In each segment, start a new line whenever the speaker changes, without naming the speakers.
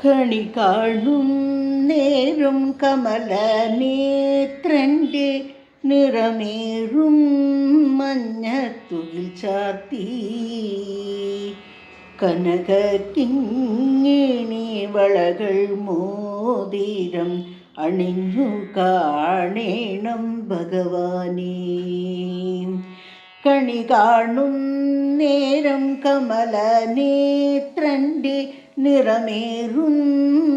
കണി കാണും നേരം കമല നേത്രൻ്റെ നിറമേറും മഞ്ഞത്തുകിൽ ചാർത്തി കനക കിങ്ങിണി വളകൾ മോതിരം അണിഞ്ഞു കാണേണം ഭഗവാനേ. കണി കാണും നേരം കമല നേത്രൻ്റെ നിറമേറും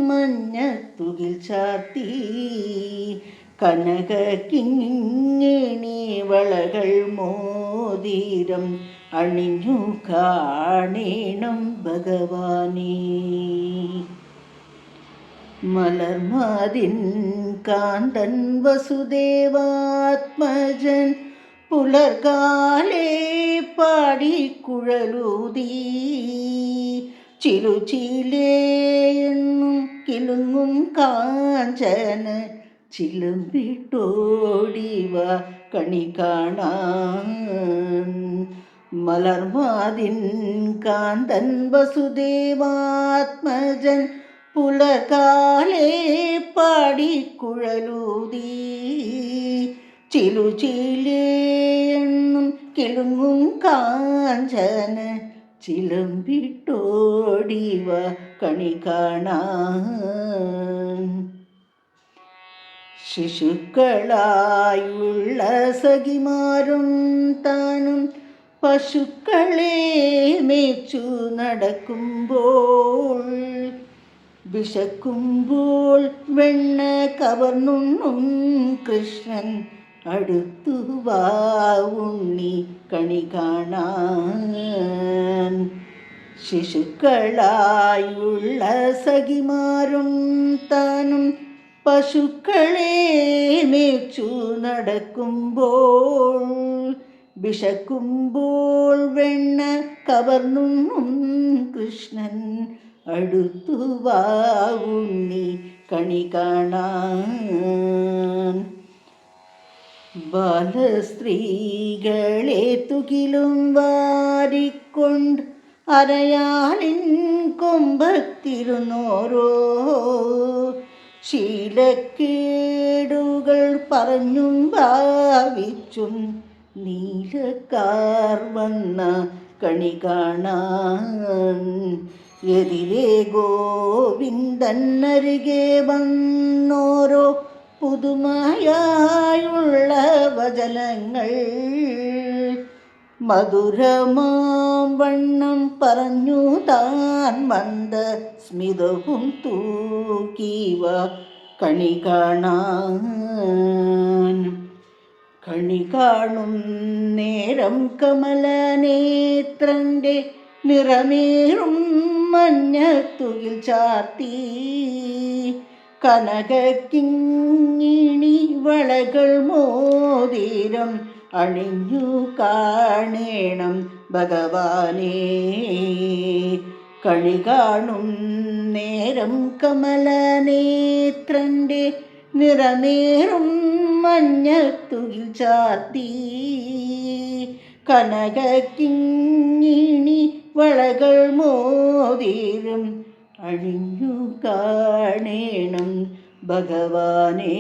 മഞ്ഞത്തുകിൽ ചാർത്തി കനക കിങ്ങിണി വളകൾ മോതിരം അണിഞ്ഞു കാണേണം ഭഗവാനേ. മലർമാതിൻ കാന്തൻ വസുദേവാത്മജൻ പുലർകാലേ പാടിക്കുഴലൂതി ചിലുചിലേയെന്നും കിലുങ്ങും കാഞ്ചന ചിലമ്പിട്ടോടിവ കണി കാണാൻ. മലർമാതിൻ കാന്തൻ വസുദേവാത്മജൻ പുലർകാലേ പാടിക്കുഴലൂതി ചിലുചിലേയെന്നും കിലുങ്ങും കാഞ്ചന ചിലമ്പിട്ടോടിവ കണി കാണാൻ. ശിശുക്കളായുള്ള സഖിമാരും താനും പശുക്കളെ മേച്ചു നടക്കുമ്പോൾ വിശക്കുമ്പോൾ വെണ്ണ കവർന്നുണ്ണും കൃഷ്ണൻ അടുത്തു വാ ഉണ്ണി കണി കാണാൻ. ശിശുക്കളായുള്ള സഖിമാരും താനും പശുക്കളെ മേച്ചു നടക്കുമ്പോൾ വിശക്കുമ്പോൾ വെണ്ണ കവർന്നുണ്ണും കൃഷ്ണൻ അടുത്തു വാ ഉണ്ണി കണി കാണാൻ. ബാലസ്ത്രീകളെ തുകിലും വാരിക്കൊണ്ട് അരയാലിൻ കൊമ്പത്തിരുന്നോരോ ശീലക്കേടുകൾ പറഞ്ഞും ഭാവിച്ചും നീലക്കാർ വന്ന കണി കാണാൻ. എതിരെ ഗോവിന്ദനരികെ വന്നോരോ പുതുമയായുള്ള വചനങ്ങൾ മധുരമാം വണ്ണം പറഞ്ഞു താൻ മന്ദ സ്മിതവും തൂക്കിവ കണി കാണാൻ. കണി കാണും നേരം കമല നേത്രൻ്റെ നിറമേറും മഞ്ഞത്തുകിൽ ചാർത്തി കനക കിങ്ങിണി വളകൾ മോതിരം അണിഞ്ഞു കാണേണം ഭഗവാനേ. കണി കാണും നേരം കമല നേത്രൻ്റെ നിറമേറും മഞ്ഞത്തുകിൽ ചാർത്തി കനക കിങ്ങിണി വളകൾ മോതിരം അണിഞ്ഞു കാണേണം ഭഗവാനേ.